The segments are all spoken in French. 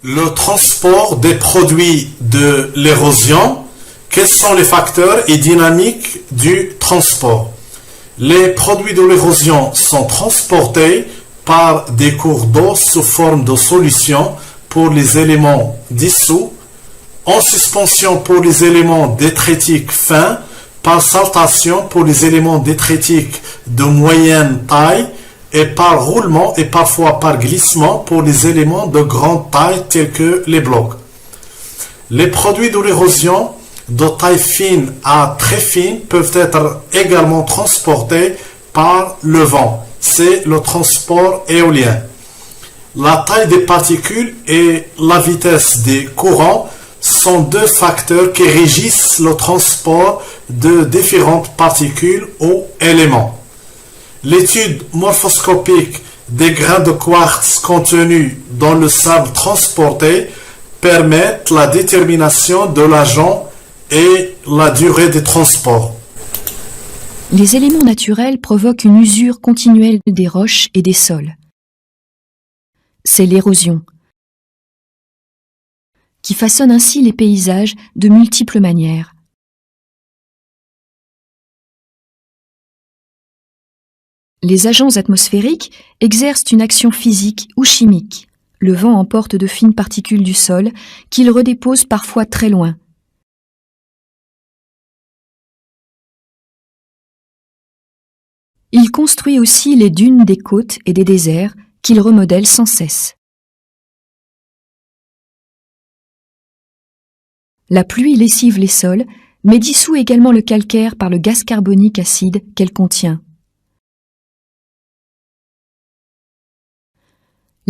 Le transport des produits de l'érosion. Quels sont les facteurs et dynamiques du transport? Les produits de l'érosion sont transportés par des cours d'eau sous forme de solution pour les éléments dissous, en suspension pour les éléments détritiques fins, par saltation pour les éléments détritiques de moyenne taille, et par roulement et parfois par glissement pour les éléments de grande taille tels que les blocs. Les produits de l'érosion de taille fine à très fine peuvent être également transportés par le vent. C'est le transport éolien. La taille des particules et la vitesse des courants sont deux facteurs qui régissent le transport de différentes particules ou éléments. L'étude morphoscopique des grains de quartz contenus dans le sable transporté permet la détermination de l'agent et la durée des transports. Les éléments naturels provoquent une usure continuelle des roches et des sols. C'est l'érosion, qui façonne ainsi les paysages de multiples manières. Les agents atmosphériques exercent une action physique ou chimique. Le vent emporte de fines particules du sol qu'il redépose parfois très loin. Il construit aussi les dunes des côtes et des déserts qu'il remodèle sans cesse. La pluie lessive les sols, mais dissout également le calcaire par le gaz carbonique acide qu'elle contient.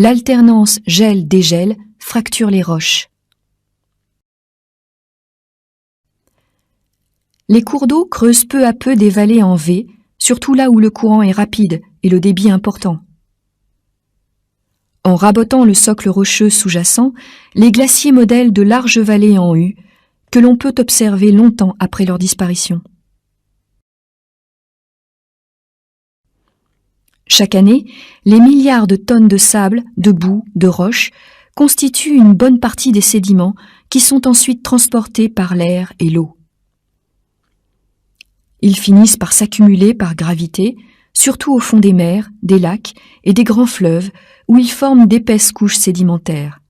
L'alternance gel-dégel fracture les roches. Les cours d'eau creusent peu à peu des vallées en V, surtout là où le courant est rapide et le débit important. En rabotant le socle rocheux sous-jacent, les glaciers modèlent de larges vallées en U que l'on peut observer longtemps après leur disparition. Chaque année, les milliards de tonnes de sable, de boue, de roches constituent une bonne partie des sédiments qui sont ensuite transportés par l'air et l'eau. Ils finissent par s'accumuler par gravité, surtout au fond des mers, des lacs et des grands fleuves où ils forment d'épaisses couches sédimentaires.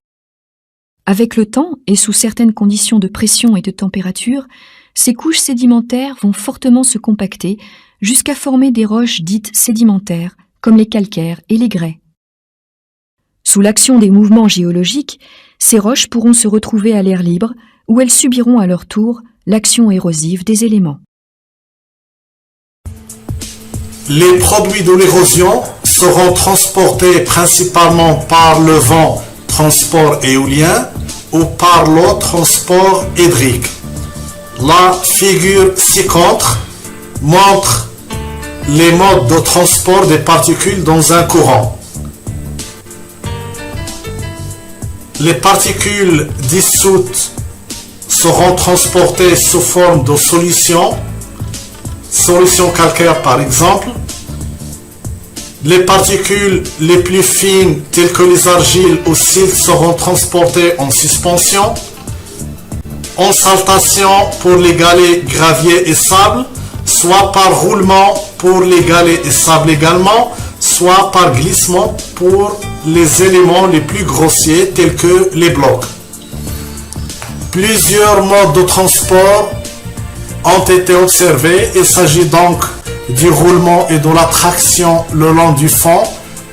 Avec le temps et sous certaines conditions de pression et de température, ces couches sédimentaires vont fortement se compacter jusqu'à former des roches dites sédimentaires, comme les calcaires et les grès. Sous l'action des mouvements géologiques, ces roches pourront se retrouver à l'air libre, où elles subiront à leur tour l'action érosive des éléments. Les produits de l'érosion seront transportés principalement par le vent, transport éolien, ou par l'eau, transport hydrique. La figure ci-contre montre les modes de transport des particules dans un courant. Les particules dissoutes seront transportées sous forme de solution calcaire par exemple. Les particules les plus fines telles que les argiles ou siltes seront transportées en suspension, en saltation pour les galets, graviers et sable, soit par roulement pour les galets et sable également, soit par glissement pour les éléments les plus grossiers tels que les blocs. Plusieurs modes de transport ont été observés. Il s'agit donc du roulement et de la traction le long du fond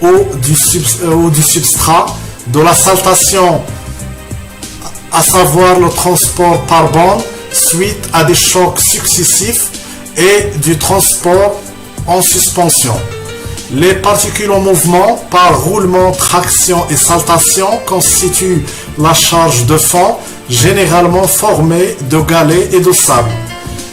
ou du substrat, de la saltation, à savoir le transport par bande suite à des chocs successifs, et du transport en suspension. Les particules en mouvement par roulement, traction et saltation constituent la charge de fond, généralement formée de galets et de sable.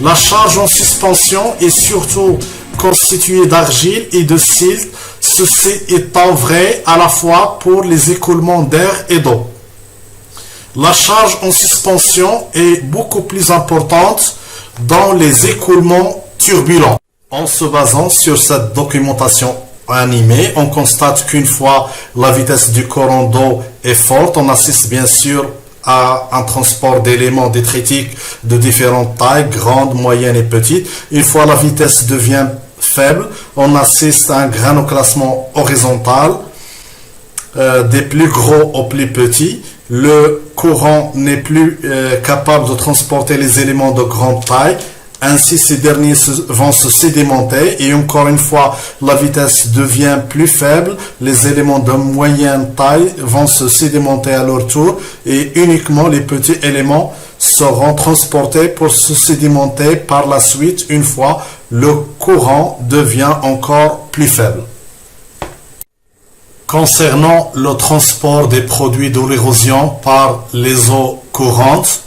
La charge en suspension est surtout constituée d'argile et de silt, ceci étant vrai à la fois pour les écoulements d'air et d'eau. La charge en suspension est beaucoup plus importante dans les écoulements turbulents. En se basant sur cette documentation animé. On constate qu'une fois la vitesse du courant d'eau est forte, on assiste bien sûr à un transport d'éléments détritiques de différentes tailles, grandes, moyennes et petites. Une fois la vitesse devient faible, on assiste à un granoclassement horizontal des plus gros aux plus petits. Le courant n'est plus capable de transporter les éléments de grande taille. Ainsi, ces derniers vont se sédimenter et encore une fois, la vitesse devient plus faible. Les éléments de moyenne taille vont se sédimenter à leur tour et uniquement les petits éléments seront transportés pour se sédimenter par la suite une fois le courant devient encore plus faible. Concernant le transport des produits de l'érosion par les eaux courantes,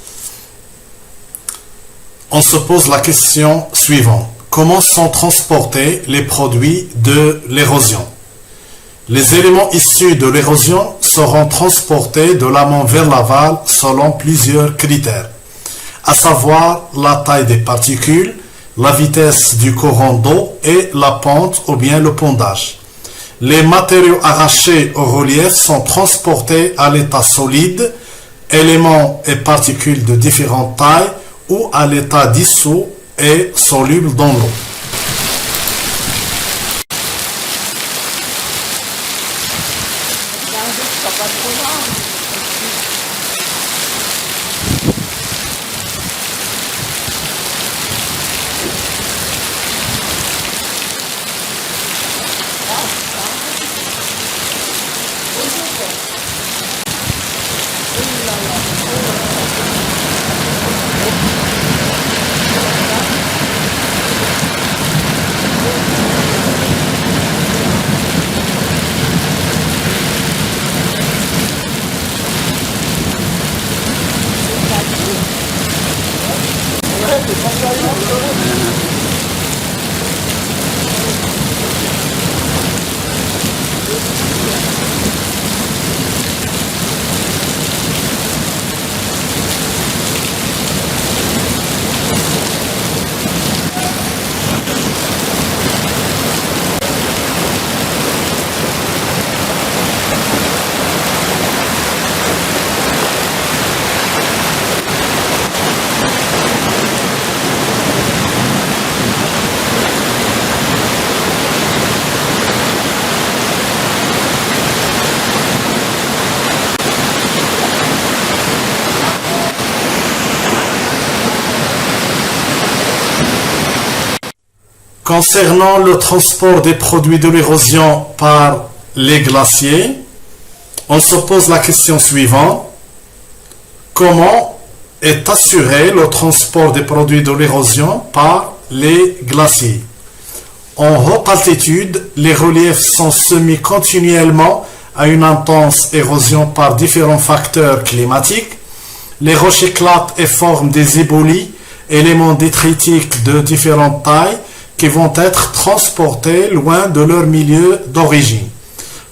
on se pose la question suivante. Comment sont transportés les produits de l'érosion? Les éléments issus de l'érosion seront transportés de l'amont vers l'aval selon plusieurs critères, à savoir la taille des particules, la vitesse du courant d'eau et la pente ou bien le pondage. Les matériaux arrachés au relief sont transportés à l'état solide, éléments et particules de différentes tailles, ou à l'état dissous et soluble dans l'eau. Concernant le transport des produits de l'érosion par les glaciers, on se pose la question suivante. Comment est assuré le transport des produits de l'érosion par les glaciers? En haute altitude, les reliefs sont soumis continuellement à une intense érosion par différents facteurs climatiques. Les roches éclatent et forment des éboulis, éléments détritiques de différentes tailles, qui vont être transportés loin de leur milieu d'origine.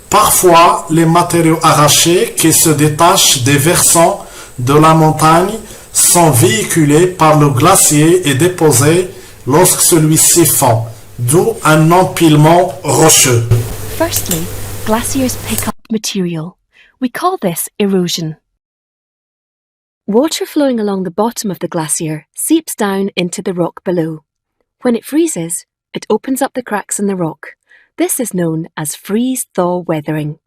Parfois, les matériaux arrachés qui se détachent des versants de la montagne sont véhiculés par le glacier et déposés lorsque celui-ci fond, d'où un empilement rocheux. Firstly, glaciers pick up material. We call this erosion. Water flowing along the bottom of the glacier seeps down into the rock below. When it freezes, it opens up the cracks in the rock. This is known as freeze-thaw weathering.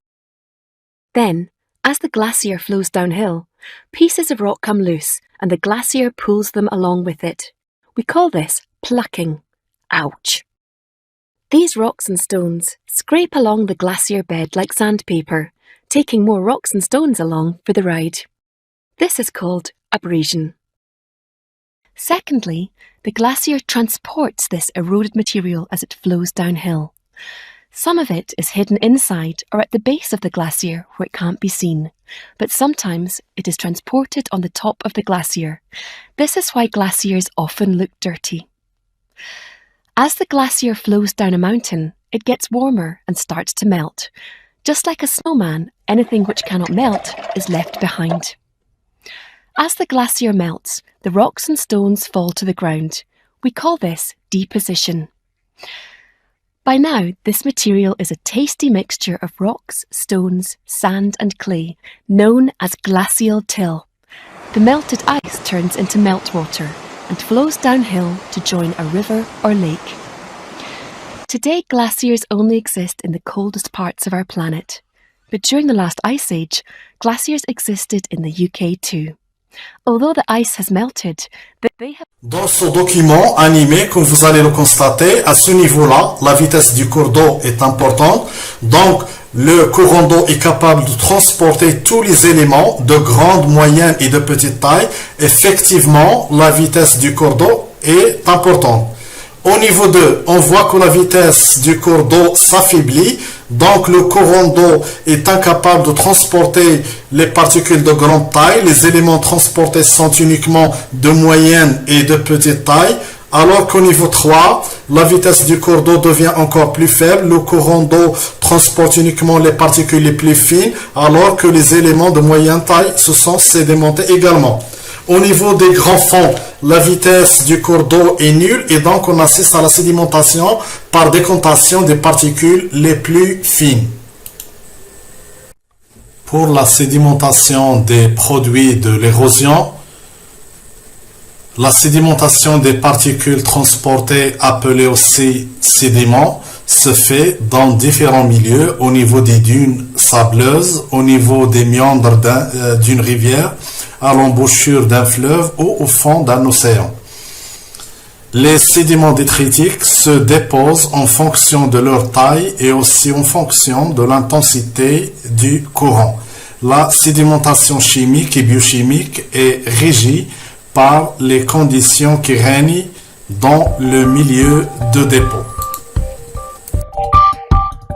Then, as the glacier flows downhill, pieces of rock come loose and the glacier pulls them along with it. We call this plucking. Ouch! These rocks and stones scrape along the glacier bed like sandpaper, taking more rocks and stones along for the ride. This is called abrasion. Secondly, the glacier transports this eroded material as it flows downhill. Some of it is hidden inside or at the base of the glacier where it can't be seen, but sometimes it is transported on the top of the glacier. This is why glaciers often look dirty. As the glacier flows down a mountain, it gets warmer and starts to melt. Just like a snowman, anything which cannot melt is left behind. As the glacier melts, the rocks and stones fall to the ground. We call this deposition. By now, this material is a tasty mixture of rocks, stones, sand and clay, known as glacial till. The melted ice turns into meltwater and flows downhill to join a river or lake. Today, glaciers only exist in the coldest parts of our planet. But during the last ice age, glaciers existed in the UK too. Although the ice has melted, they have... Dans ce document animé, comme vous allez le constater, à ce niveau-là, la vitesse du cours d'eau est importante. Donc, le courant d'eau est capable de transporter tous les éléments de grande, moyenne et de petite taille. Effectivement, la vitesse du cours d'eau est importante. Au niveau 2, on voit que la vitesse du cours d'eau s'affaiblit, donc le courant d'eau est incapable de transporter les particules de grande taille, les éléments transportés sont uniquement de moyenne et de petite taille, alors qu'au niveau 3, la vitesse du cours d'eau devient encore plus faible, le courant d'eau transporte uniquement les particules les plus fines, alors que les éléments de moyenne taille se sont sédimentés également. Au niveau des grands fonds, la vitesse du cours d'eau est nulle et donc on assiste à la sédimentation par décantation des particules les plus fines. Pour la sédimentation des produits de l'érosion, la sédimentation des particules transportées, appelées aussi sédiments, se fait dans différents milieux, au niveau des dunes sableuses, au niveau des méandres d'une rivière, à l'embouchure d'un fleuve ou au fond d'un océan. Les sédiments détritiques se déposent en fonction de leur taille et aussi en fonction de l'intensité du courant. La sédimentation chimique et biochimique est régie par les conditions qui règnent dans le milieu de dépôt.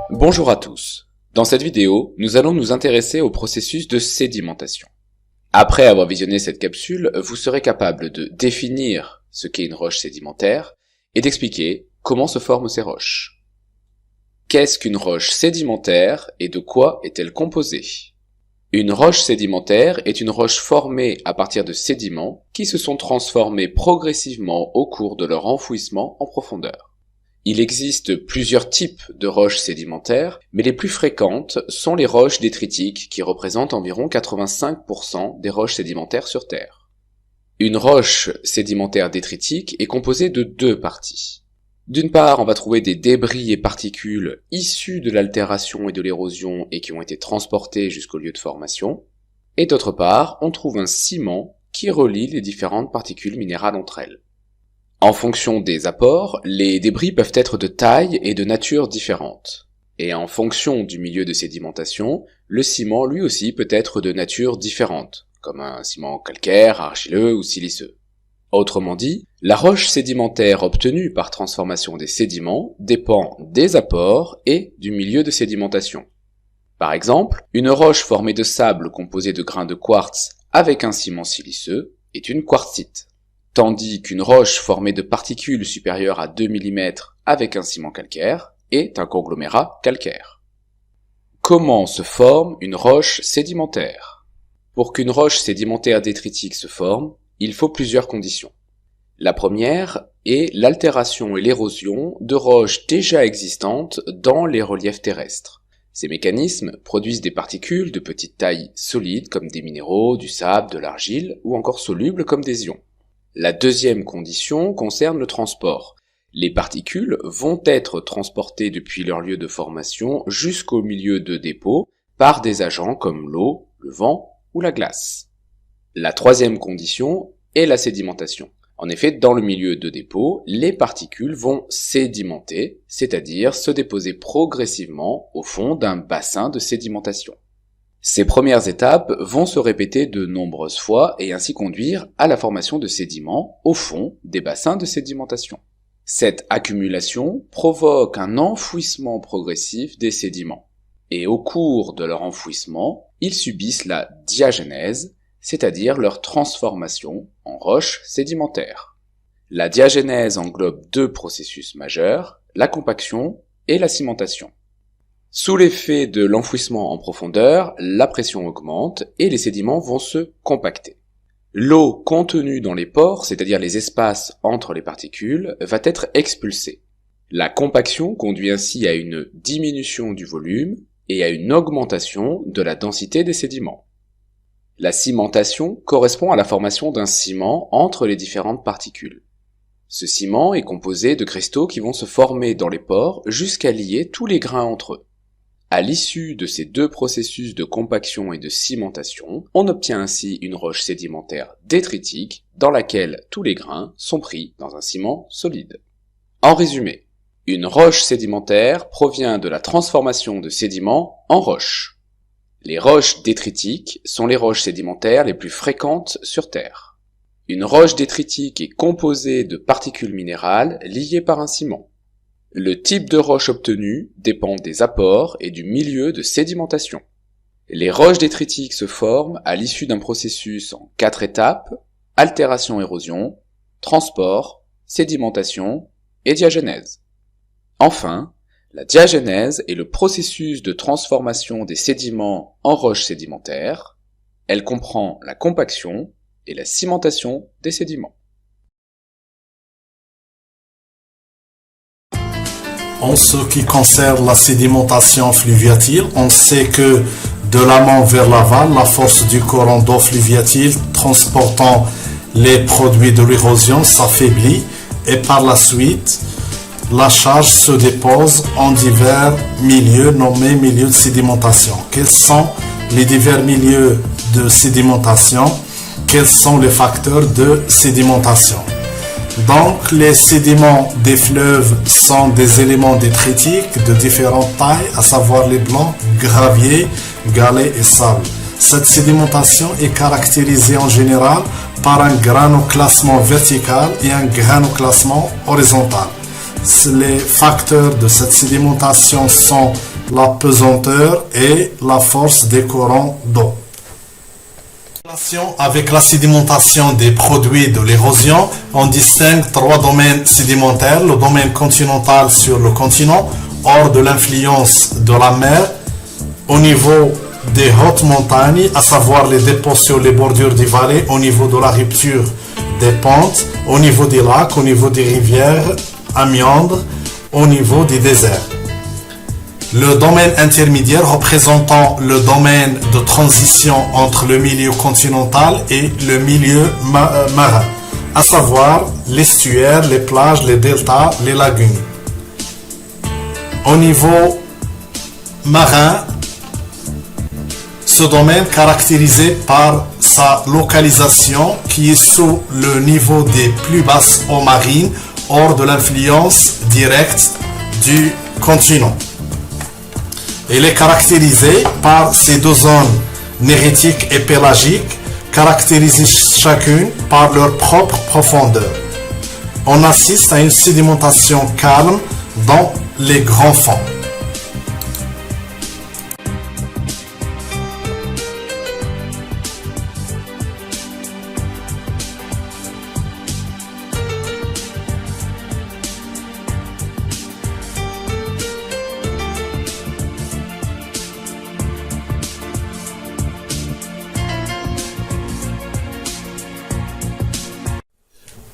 Bonjour à tous. Dans cette vidéo, nous allons nous intéresser au processus de sédimentation. Après avoir visionné cette capsule, vous serez capable de définir ce qu'est une roche sédimentaire et d'expliquer comment se forment ces roches. Qu'est-ce qu'une roche sédimentaire et de quoi est-elle composée ? Une roche sédimentaire est une roche formée à partir de sédiments qui se sont transformés progressivement au cours de leur enfouissement en profondeur. Il existe plusieurs types de roches sédimentaires, mais les plus fréquentes sont les roches détritiques qui représentent environ 85% des roches sédimentaires sur Terre. Une roche sédimentaire détritique est composée de deux parties. D'une part, on va trouver des débris et particules issus de l'altération et de l'érosion et qui ont été transportés jusqu'au lieu de formation. Et d'autre part, on trouve un ciment qui relie les différentes particules minérales entre elles. En fonction des apports, les débris peuvent être de taille et de nature différentes. Et en fonction du milieu de sédimentation, le ciment lui aussi peut être de nature différente, comme un ciment calcaire, argileux ou siliceux. Autrement dit, la roche sédimentaire obtenue par transformation des sédiments dépend des apports et du milieu de sédimentation. Par exemple, une roche formée de sable composée de grains de quartz avec un ciment siliceux est une quartzite. Tandis qu'une roche formée de particules supérieures à 2 mm avec un ciment calcaire est un conglomérat calcaire. Comment se forme une roche sédimentaire ? Pour qu'une roche sédimentaire détritique se forme, il faut plusieurs conditions. La première est l'altération et l'érosion de roches déjà existantes dans les reliefs terrestres. Ces mécanismes produisent des particules de petite taille solides comme des minéraux, du sable, de l'argile ou encore solubles comme des ions. La deuxième condition concerne le transport. Les particules vont être transportées depuis leur lieu de formation jusqu'au milieu de dépôt par des agents comme l'eau, le vent ou la glace. La troisième condition est la sédimentation. En effet, dans le milieu de dépôt, les particules vont sédimenter, c'est-à-dire se déposer progressivement au fond d'un bassin de sédimentation. Ces premières étapes vont se répéter de nombreuses fois et ainsi conduire à la formation de sédiments au fond des bassins de sédimentation. Cette accumulation provoque un enfouissement progressif des sédiments. Et au cours de leur enfouissement, ils subissent la diagénèse, c'est-à-dire leur transformation en roches sédimentaires. La diagénèse englobe deux processus majeurs, la compaction et la cimentation. Sous l'effet de l'enfouissement en profondeur, la pression augmente et les sédiments vont se compacter. L'eau contenue dans les pores, c'est-à-dire les espaces entre les particules, va être expulsée. La compaction conduit ainsi à une diminution du volume et à une augmentation de la densité des sédiments. La cimentation correspond à la formation d'un ciment entre les différentes particules. Ce ciment est composé de cristaux qui vont se former dans les pores jusqu'à lier tous les grains entre eux. À l'issue de ces deux processus de compaction et de cimentation, on obtient ainsi une roche sédimentaire détritique dans laquelle tous les grains sont pris dans un ciment solide. En résumé, une roche sédimentaire provient de la transformation de sédiments en roches. Les roches détritiques sont les roches sédimentaires les plus fréquentes sur Terre. Une roche détritique est composée de particules minérales liées par un ciment. Le type de roche obtenu dépend des apports et du milieu de sédimentation. Les roches détritiques se forment à l'issue d'un processus en 4 étapes: altération-érosion, transport, sédimentation et diagenèse. Enfin, la diagenèse est le processus de transformation des sédiments en roches sédimentaires. Elle comprend la compaction et la cimentation des sédiments. En ce qui concerne la sédimentation fluviatile, on sait que de l'amont vers l'aval, la force du courant d'eau fluviatile transportant les produits de l'érosion s'affaiblit et par la suite, la charge se dépose en divers milieux nommés milieux de sédimentation. Quels sont les divers milieux de sédimentation? Quels sont les facteurs de sédimentation? Donc, les sédiments des fleuves sont des éléments détritiques de différentes tailles, à savoir les blancs, gravier, galets et sable. Cette sédimentation est caractérisée en général par un granoclassement vertical et un granoclassement horizontal. Les facteurs de cette sédimentation sont la pesanteur et la force des courants d'eau. Avec la sédimentation des produits de l'érosion, on distingue 3 domaines sédimentaires: le domaine continental sur le continent, hors de l'influence de la mer, au niveau des hautes montagnes, à savoir les dépôts sur les bordures des vallées, au niveau de la rupture des pentes, au niveau des lacs, au niveau des rivières, à méandres, au niveau des déserts. Le domaine intermédiaire représentant le domaine de transition entre le milieu continental et le milieu marin, à savoir l'estuaire, les plages, les deltas, les lagunes. Au niveau marin, ce domaine caractérisé par sa localisation qui est sous le niveau des plus basses eaux marines, hors de l'influence directe du continent. Il est caractérisé par ces 2 zones nérétiques et pélagiques, caractérisées chacune par leur propre profondeur. On assiste à une sédimentation calme dans les grands fonds.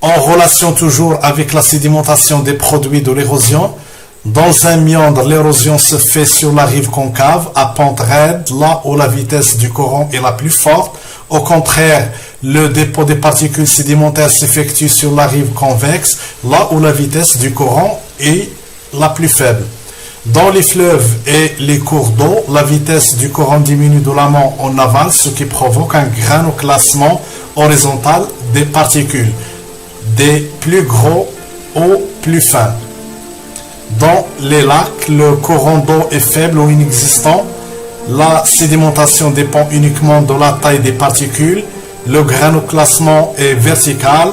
En relation toujours avec la sédimentation des produits de l'érosion, dans un méandre, l'érosion se fait sur la rive concave, à pente raide, là où la vitesse du courant est la plus forte. Au contraire, le dépôt des particules sédimentaires s'effectue sur la rive convexe, là où la vitesse du courant est la plus faible. Dans les fleuves et les cours d'eau, la vitesse du courant diminue de l'amont en aval, ce qui provoque un granoclassement horizontal des particules, des plus gros aux plus fins. Dans les lacs, le courant d'eau est faible ou inexistant. La sédimentation dépend uniquement de la taille des particules. Le granoclassement est vertical,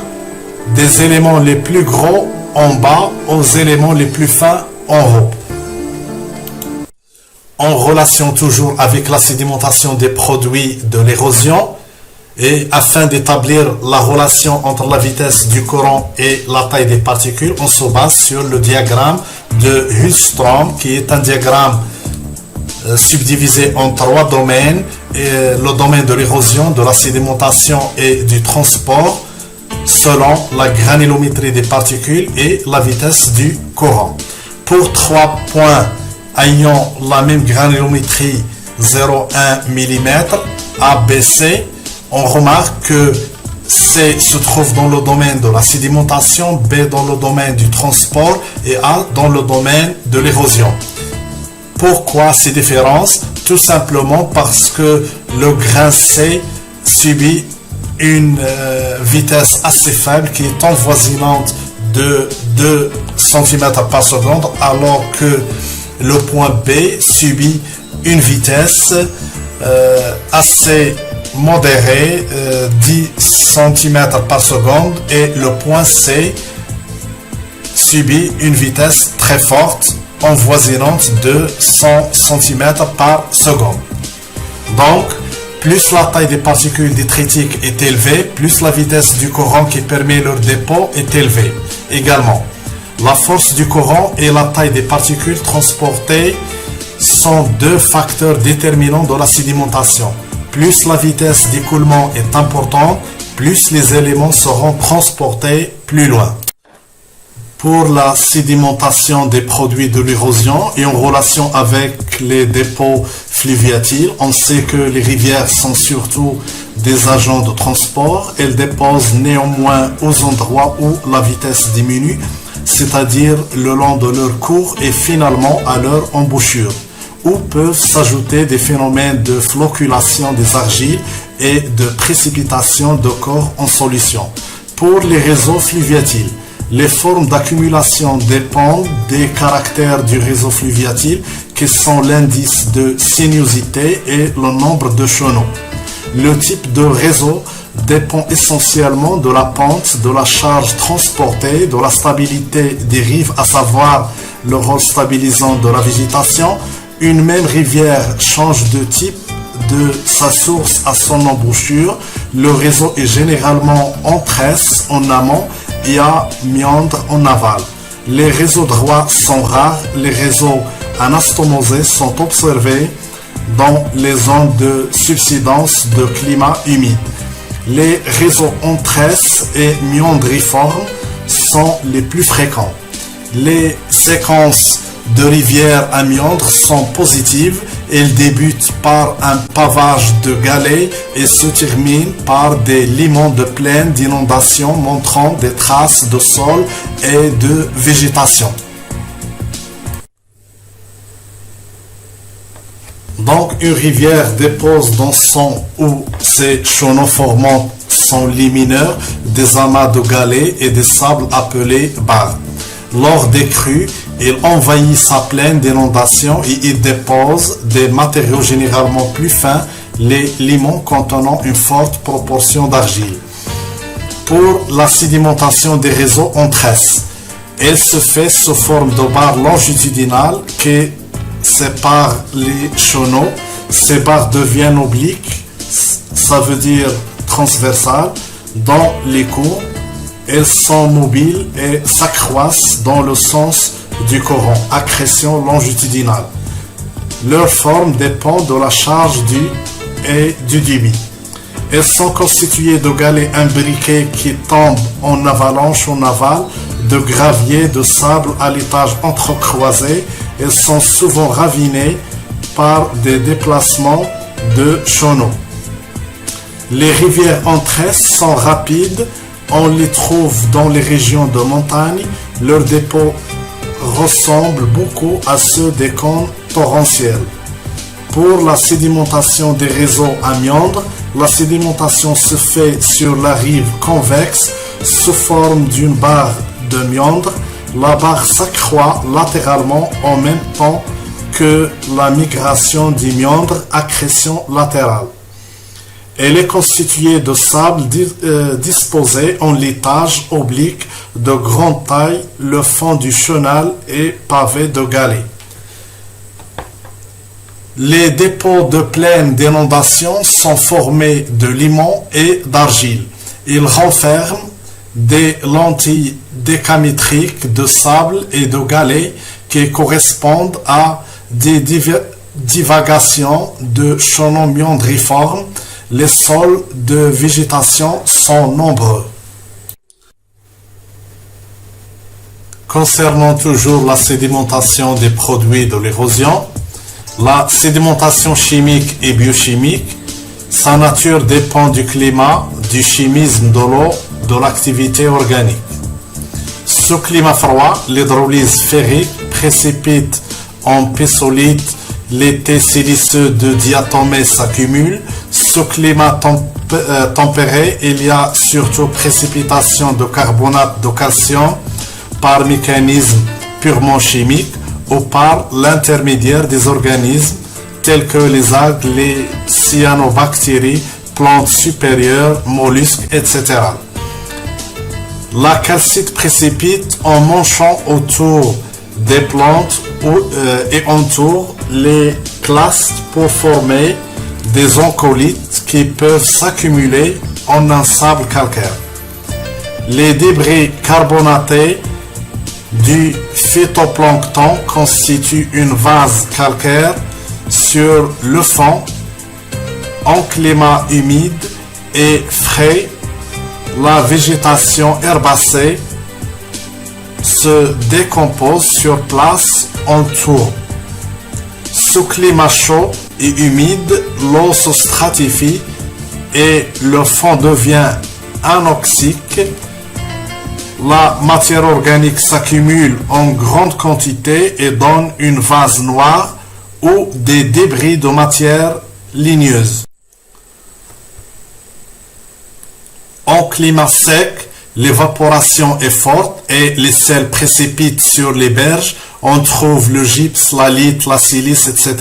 des éléments les plus gros en bas aux éléments les plus fins en haut. En relation toujours avec la sédimentation des produits de l'érosion, et afin d'établir la relation entre la vitesse du courant et la taille des particules, on se base sur le diagramme de Hultstrom, qui est un diagramme subdivisé en 3 domaines, et le domaine de l'érosion, de la sédimentation et du transport, selon la granulométrie des particules et la vitesse du courant. Pour 3 points ayant la même granulométrie 0,1 mm, A, B, C, on remarque que C se trouve dans le domaine de la sédimentation, B dans le domaine du transport et A dans le domaine de l'érosion. Pourquoi ces différences? Tout simplement parce que le grain C subit une vitesse assez faible qui est avoisinante de 2 cm par seconde, alors que le point B subit une vitesse assez modérée, 10 cm par seconde, et le point C subit une vitesse très forte, avoisinante de 100 cm par seconde. Donc, plus la taille des particules détritiques est élevée, plus la vitesse du courant qui permet leur dépôt est élevée. Également, la force du courant et la taille des particules transportées sont deux facteurs déterminants de la sédimentation. Plus la vitesse d'écoulement est importante, plus les éléments seront transportés plus loin. Pour la sédimentation des produits de l'érosion et en relation avec les dépôts fluviatiles, on sait que les rivières sont surtout des agents de transport. Elles déposent néanmoins aux endroits où la vitesse diminue, c'est-à-dire le long de leur cours et finalement à leur embouchure, où peuvent s'ajouter des phénomènes de flocculation des argiles et de précipitation de corps en solution. Pour les réseaux fluviatiles, les formes d'accumulation dépendent des caractères du réseau fluviatile, qui sont l'indice de sinuosité et le nombre de chenaux. Le type de réseau dépend essentiellement de la pente, de la charge transportée, de la stabilité des rives, à savoir le rôle stabilisant de la végétation. Une même rivière change de type de sa source à son embouchure. Le réseau est généralement en tresse en amont et à méandre en aval. Les réseaux droits sont rares. Les réseaux anastomosés sont observés dans les zones de subsidence de climat humide. Les réseaux en tresse et méandriformes sont les plus fréquents. Les séquences de rivières à méandres sont positives. Elles débutent par un pavage de galets et se terminent par des limons de plaine d'inondation montrant des traces de sol et de végétation. Donc, une rivière dépose dans son ou ses chenaux formant son lit mineur des amas de galets et des sables appelés barres. Lors des crues, il envahit sa plaine d'inondation et il dépose des matériaux généralement plus fins, les limons contenant une forte proportion d'argile. Pour la sédimentation des réseaux en tresse, elle se fait sous forme de barres longitudinales qui séparent les chenaux. Ces barres deviennent obliques, ça veut dire transversales, dans les cours. Elles sont mobiles et s'accroissent dans le sens du courant, accrétion longitudinale. Leur forme dépend de la charge et du débit. Elles sont constituées de galets imbriqués qui tombent en avalanche en aval, de gravier, de sable à l'étage entrecroisé. Elles sont souvent ravinées par des déplacements de chenaux. Les rivières en tresse sont rapides. On les trouve dans les régions de montagne. Leurs dépôts ressemblent beaucoup à ceux des cônes torrentiels. Pour la sédimentation des réseaux à méandres, la sédimentation se fait sur la rive convexe sous forme d'une barre de méandre. La barre s'accroît latéralement en même temps que la migration du méandre, accrétion latérale. Elle est constituée de sable disposé en litages obliques de grande taille. Le fond du chenal est pavé de galets. Les dépôts de plaine d'inondation sont formés de limons et d'argile. Ils renferment des lentilles décamétriques de sable et de galets qui correspondent à des divagations de chenaux méandriformes. Les sols de végétation sont nombreux. Concernant toujours la sédimentation des produits de l'érosion, la sédimentation chimique et biochimique, sa nature dépend du climat, du chimisme de l'eau, de l'activité organique. Sous climat froid, l'hydrolyse ferrique précipite en pissolite, les T siliceux de diatomée s'accumulent. Sous climat tempéré, il y a surtout précipitation de carbonate de calcium par mécanisme purement chimique ou par l'intermédiaire des organismes tels que les algues, les cyanobactéries, plantes supérieures, mollusques, etc. La calcite précipite en manchant autour des plantes et entoure les clastes pour former des oncolites qui peuvent s'accumuler en un sable calcaire. Les débris carbonatés du phytoplancton constituent une vase calcaire sur le fond en climat humide et frais. La végétation herbacée se décompose sur place en tourbe. Sous climat chaud et humide, l'eau se stratifie et le fond devient anoxique. La matière organique s'accumule en grande quantité et donne une vase noire ou des débris de matière ligneuse. En climat sec, l'évaporation est forte et les sels précipitent sur les berges. On trouve le gypse, la lite, la silice, etc.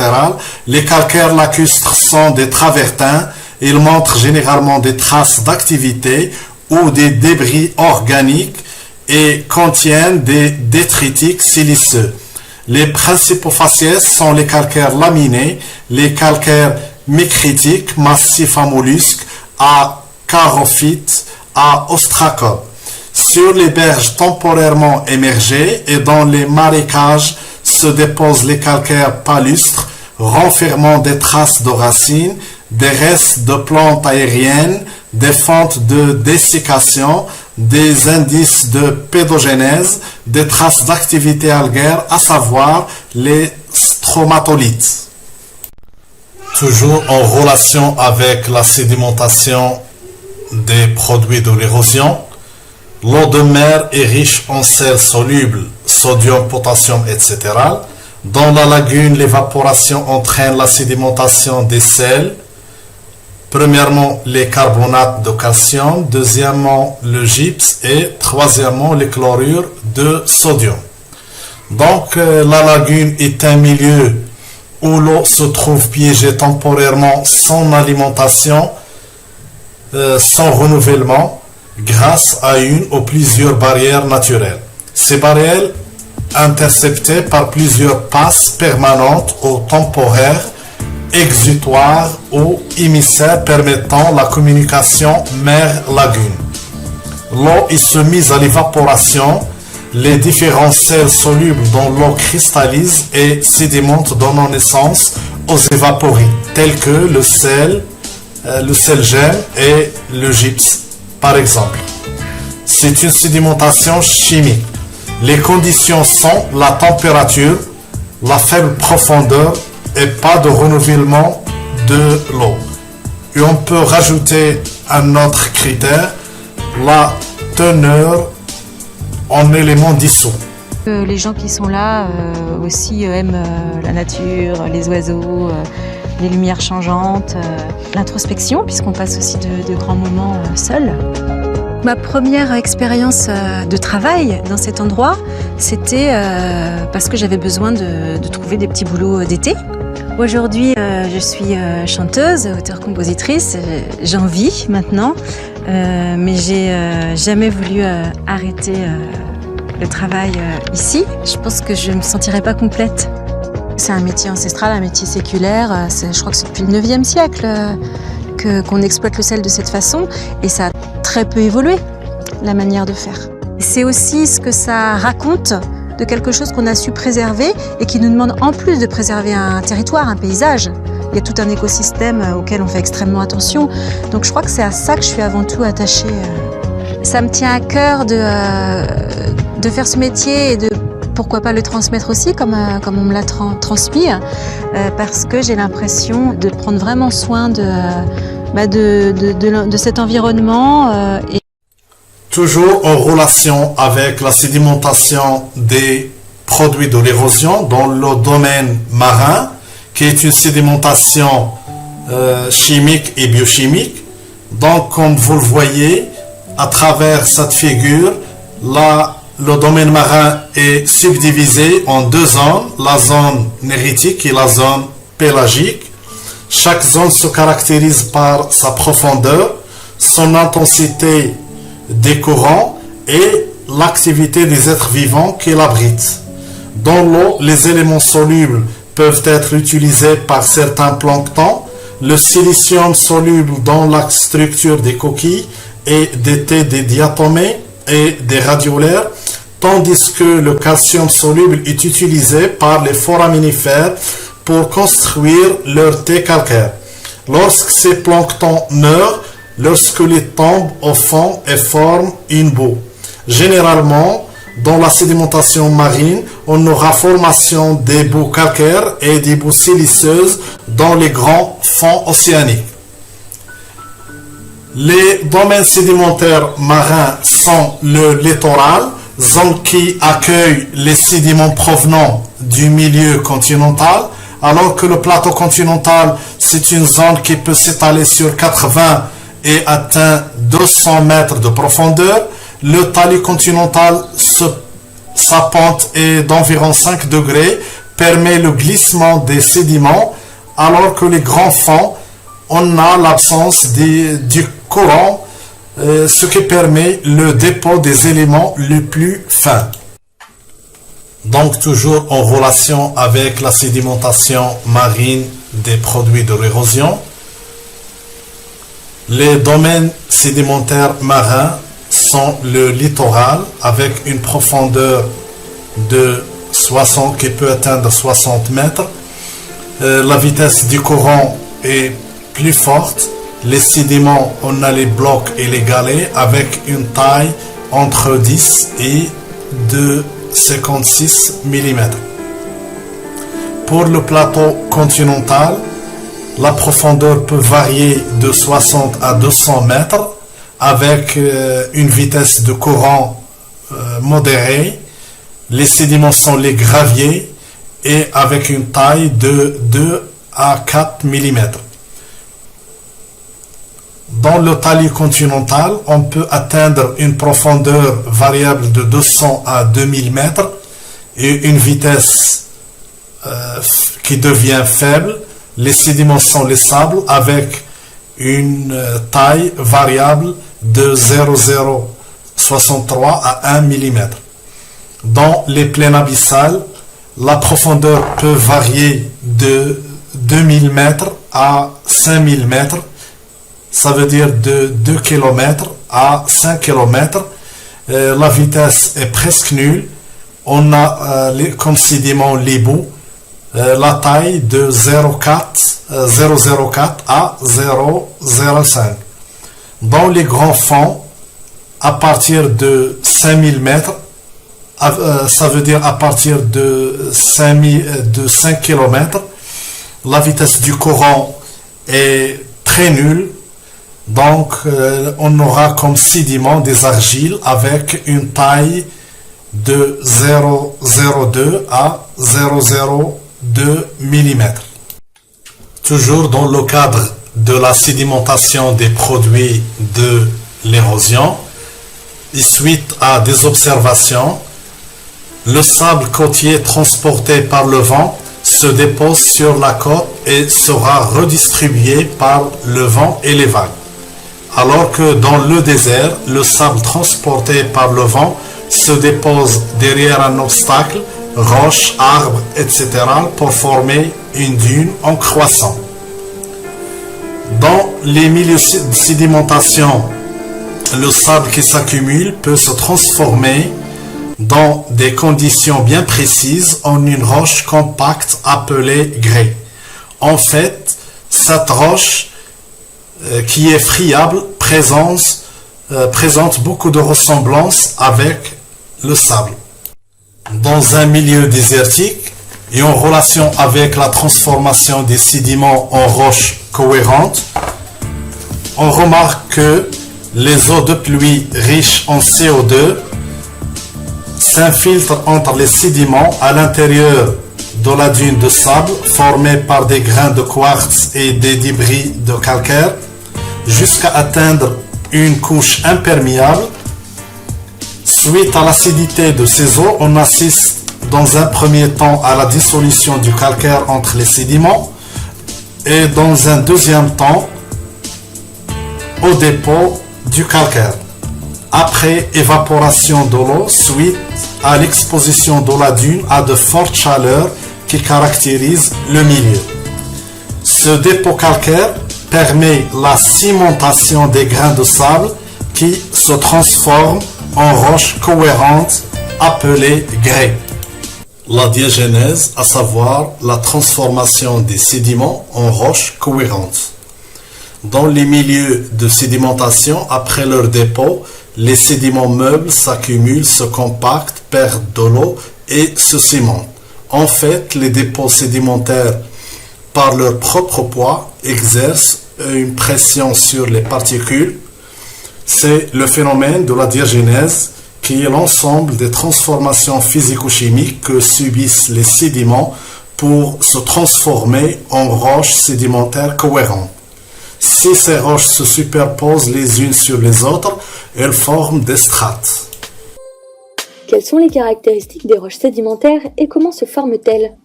Les calcaires lacustres sont des travertins. Ils montrent généralement des traces d'activité ou des débris organiques et contiennent des détritiques siliceux. Les principaux faciès sont les calcaires laminés, les calcaires micritiques, massifs à mollusques, à charophytes, à ostracodes. Sur les berges temporairement émergées et dans les marécages se déposent les calcaires palustres, renfermant des traces de racines, des restes de plantes aériennes, des fentes de dessiccation, des indices de pédogénèse, des traces d'activité algaire, à savoir les stromatolites. Toujours en relation avec la sédimentation des produits de l'érosion, l'eau de mer est riche en sels solubles, sodium, potassium, etc. Dans la lagune, l'évaporation entraîne la sédimentation des sels. Premièrement, les carbonates de calcium, deuxièmement, le gypse et troisièmement, les chlorures de sodium. Donc, la lagune est un milieu où l'eau se trouve piégée temporairement sans alimentation, sans renouvellement, grâce à une ou plusieurs barrières naturelles. Ces barrières, interceptées par plusieurs passes permanentes ou temporaires, exutoires ou émissaires permettant la communication mer-lagune. L'eau est soumise à l'évaporation. Les différents sels solubles dans l'eau cristallisent et sédimentent, donnant naissance aux évaporés, tels que le sel gemme et le gypse, par exemple. C'est une sédimentation chimique. Les conditions sont la température, la faible profondeur et pas de renouvellement de l'eau. Et on peut rajouter un autre critère, la teneur en éléments dissous. Les gens qui sont là aussi aiment la nature, les oiseaux, les lumières changeantes, l'introspection, puisqu'on passe aussi de grands moments seuls. Ma première expérience de travail dans cet endroit, c'était parce que j'avais besoin de trouver des petits boulots d'été. Aujourd'hui, je suis chanteuse, auteure-compositrice, j'en vis maintenant, mais j'ai jamais voulu arrêter le travail ici. Je pense que je ne me sentirais pas complète. C'est un métier ancestral, un métier séculaire, je crois que c'est depuis le 9e siècle qu'on exploite le sel de cette façon, et ça a très peu évolué, la manière de faire. C'est aussi ce que ça raconte de quelque chose qu'on a su préserver et qui nous demande en plus de préserver un territoire, un paysage. Il y a tout un écosystème auquel on fait extrêmement attention. Donc je crois que c'est à ça que je suis avant tout attachée. Ça me tient à cœur de faire ce métier et de pourquoi pas le transmettre aussi comme on me l'a transmis, parce que j'ai l'impression de prendre vraiment soin de cet environnement. Toujours en relation avec la sédimentation des produits de l'érosion dans le domaine marin, qui est une sédimentation chimique et biochimique. Donc, comme vous le voyez, à travers cette figure, le domaine marin est subdivisé en deux zones, la zone néritique et la zone pélagique. Chaque zone se caractérise par sa profondeur, son intensité des courants et l'activité des êtres vivants qui l'abritent. Dans l'eau, les éléments solubles peuvent être utilisés par certains planctons, le silicium soluble dans la structure des coquilles et des diatomées et des radiolaires, tandis que le calcium soluble est utilisé par les foraminifères pour construire leur thé calcaire. Lorsque ces planctons meurent, leur squelette tombe au fond et forme une boue. Généralement, dans la sédimentation marine, on aura formation des boues calcaires et des boues siliceuses dans les grands fonds océaniques. Les domaines sédimentaires marins sont le littoral, zone qui accueille les sédiments provenant du milieu continental, alors que le plateau continental, c'est une zone qui peut s'étaler sur 80 et atteint 200 mètres de profondeur. Le talus continental, sa pente est d'environ 5 degrés, permet le glissement des sédiments, alors que les grands fonds, on a l'absence du courant, ce qui permet le dépôt des éléments les plus fins. Donc toujours en relation avec la sédimentation marine des produits de l'érosion, les domaines sédimentaires marins sont le littoral avec une profondeur de 60 qui peut atteindre 60 mètres. La vitesse du courant est plus forte. Les sédiments, on a les blocs et les galets avec une taille entre 10 et de 56 mm. Pour le plateau continental, la profondeur peut varier de 60 à 200 mètres avec une vitesse de courant modérée. Les sédiments sont les graviers et avec une taille de 2 à 4 mm. Dans le talus continental, on peut atteindre une profondeur variable de 200 à 2000 mètres et une vitesse qui devient faible. Les sédiments sont les sables avec une taille variable de 0,063 à 1 mm. Dans les plaines abyssales, la profondeur peut varier de 2000 mètres à 5000 mètres. Ça veut dire de 2 km à 5 km. La vitesse est presque nulle. On a comme sédiment les boues, la taille de 0,04 à 0,05. Dans les grands fonds, à partir de 5000 mètres, ça veut dire à partir de 5 km, la vitesse du courant est très nulle. Donc, on aura comme sédiment des argiles avec une taille de 0,02 à 0,02 mm. Toujours dans le cadre de la sédimentation des produits de l'érosion, et suite à des observations, le sable côtier transporté par le vent se dépose sur la côte et sera redistribué par le vent et les vagues. Alors que dans le désert, le sable transporté par le vent se dépose derrière un obstacle, roche, arbre, etc. pour former une dune en croissant. Dans les milieux de sédimentation, le sable qui s'accumule peut se transformer dans des conditions bien précises en une roche compacte appelée grès. En fait, cette roche qui est friable présente beaucoup de ressemblances avec le sable. Dans un milieu désertique et en relation avec la transformation des sédiments en roches cohérentes, on remarque que les eaux de pluie riches en CO2 s'infiltrent entre les sédiments à l'intérieur de la dune de sable formée par des grains de quartz et des débris de calcaire jusqu'à atteindre une couche imperméable. Suite à l'acidité de ces eaux, on assiste dans un premier temps à la dissolution du calcaire entre les sédiments et dans un deuxième temps au dépôt du calcaire. Après évaporation de l'eau, suite à l'exposition de la dune à de fortes chaleurs qui caractérisent le milieu. Ce dépôt calcaire permet la cimentation des grains de sable qui se transforment en roches cohérentes appelées grès. La diagénèse, à savoir la transformation des sédiments en roches cohérentes. Dans les milieux de sédimentation, après leur dépôt, les sédiments meubles s'accumulent, se compactent, perdent de l'eau et se cimentent. En fait, les dépôts sédimentaires, par leur propre poids, exercent une pression sur les particules. C'est le phénomène de la diagénèse qui est l'ensemble des transformations physico-chimiques que subissent les sédiments pour se transformer en roches sédimentaires cohérentes. Si ces roches se superposent les unes sur les autres, elles forment des strates. Quelles sont les caractéristiques des roches sédimentaires et comment se forment-elles?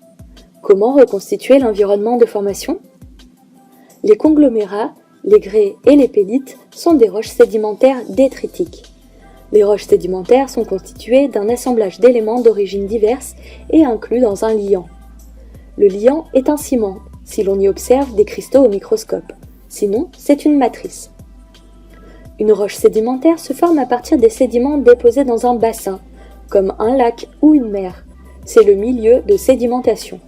Comment reconstituer l'environnement de formation? Les conglomérats, les grès et les pélites sont des roches sédimentaires détritiques. Les roches sédimentaires sont constituées d'un assemblage d'éléments d'origine diverses et inclus dans un liant. Le liant est un ciment, si l'on y observe des cristaux au microscope. Sinon, c'est une matrice. Une roche sédimentaire se forme à partir des sédiments déposés dans un bassin, comme un lac ou une mer. C'est le milieu de sédimentation.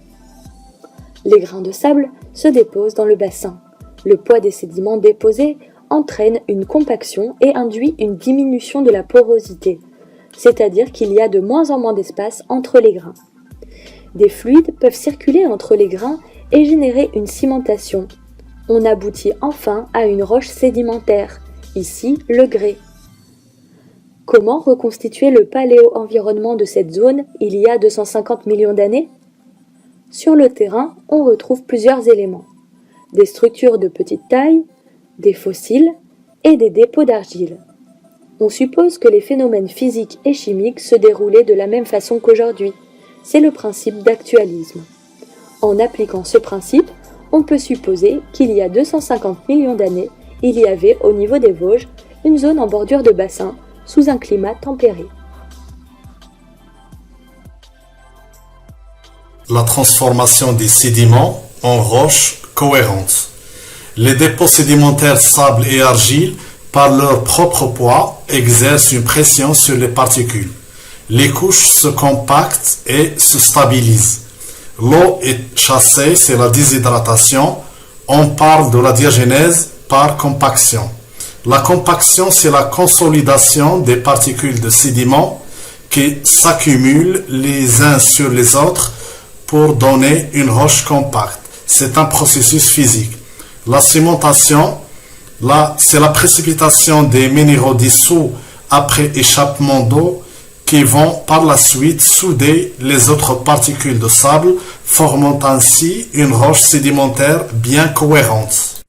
Les grains de sable se déposent dans le bassin. Le poids des sédiments déposés entraîne une compaction et induit une diminution de la porosité, c'est-à-dire qu'il y a de moins en moins d'espace entre les grains. Des fluides peuvent circuler entre les grains et générer une cimentation. On aboutit enfin à une roche sédimentaire, ici le grès. Comment reconstituer le paléo-environnement de cette zone il y a 250 millions d'années? Sur le terrain, on retrouve plusieurs éléments. Des structures de petite taille, des fossiles et des dépôts d'argile. On suppose que les phénomènes physiques et chimiques se déroulaient de la même façon qu'aujourd'hui. C'est le principe d'actualisme. En appliquant ce principe, on peut supposer qu'il y a 250 millions d'années, il y avait au niveau des Vosges une zone en bordure de bassin sous un climat tempéré. La transformation des sédiments en roches cohérentes. Les dépôts sédimentaires sable et argile, par leur propre poids, exercent une pression sur les particules. Les couches se compactent et se stabilisent. L'eau est chassée, c'est la déshydratation. On parle de la diagénèse par compaction. La compaction, c'est la consolidation des particules de sédiments qui s'accumulent les uns sur les autres pour donner une roche compacte. C'est un processus physique. La cimentation, c'est la précipitation des minéraux dissous après échappement d'eau qui vont par la suite souder les autres particules de sable, formant ainsi une roche sédimentaire bien cohérente.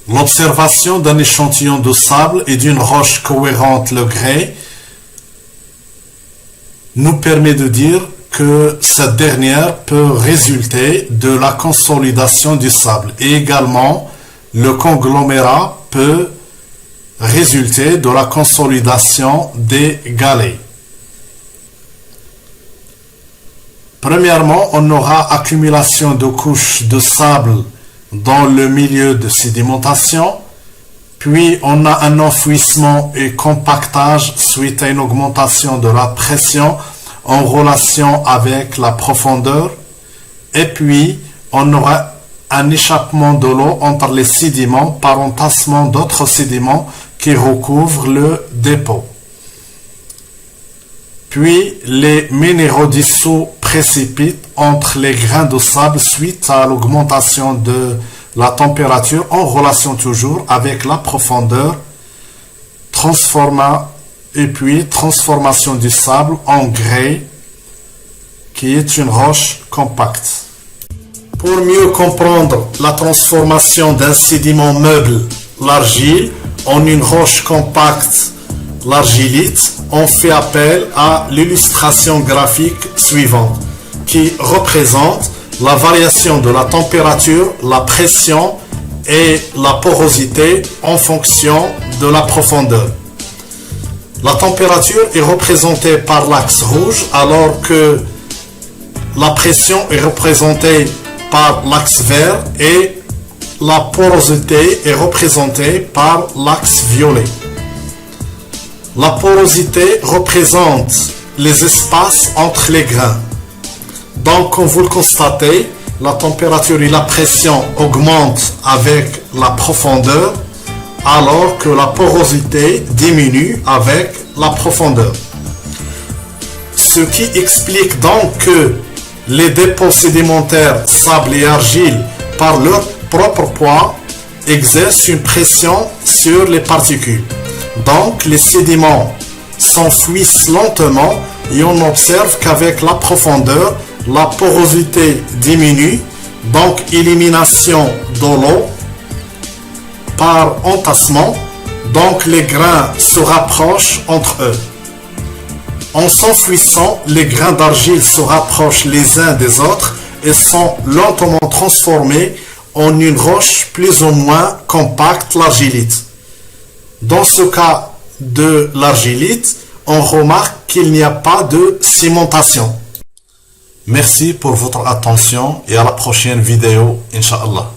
L'observation d'un échantillon de sable et d'une roche cohérente, le grès, nous permet de dire que cette dernière peut résulter de la consolidation du sable et également le conglomérat peut résulter de la consolidation des galets. Premièrement, on aura accumulation de couches de sable dans le milieu de sédimentation, puis on a un enfouissement et compactage suite à une augmentation de la pression en relation avec la profondeur, et puis on aura un échappement de l'eau entre les sédiments par entassement d'autres sédiments qui recouvrent le dépôt. Puis les minéraux dissous précipitent entre les grains de sable suite à l'augmentation de la température en relation toujours avec la profondeur, et puis transformation du sable en grès qui est une roche compacte. Pour mieux comprendre la transformation d'un sédiment meuble, l'argile, en une roche compacte, l'argilite, on fait appel à l'illustration graphique suivante, qui représente la variation de la température, la pression et la porosité en fonction de la profondeur. La température est représentée par l'axe rouge, alors que la pression est représentée par l'axe vert et la porosité est représentée par l'axe violet. La porosité représente les espaces entre les grains. Donc, comme vous le constatez, la température et la pression augmentent avec la profondeur, alors que la porosité diminue avec la profondeur. Ce qui explique donc que les dépôts sédimentaires, sable et argile, par leur propre poids, exercent une pression sur les particules. Donc, les sédiments s'enfouissent lentement et on observe qu'avec la profondeur, la porosité diminue, donc élimination de l'eau par entassement, donc les grains se rapprochent entre eux. En s'enfouissant, les grains d'argile se rapprochent les uns des autres et sont lentement transformés en une roche plus ou moins compacte, l'argilite. Dans ce cas de l'argilite, on remarque qu'il n'y a pas de cimentation. Merci pour votre attention et à la prochaine vidéo, Inch'Allah.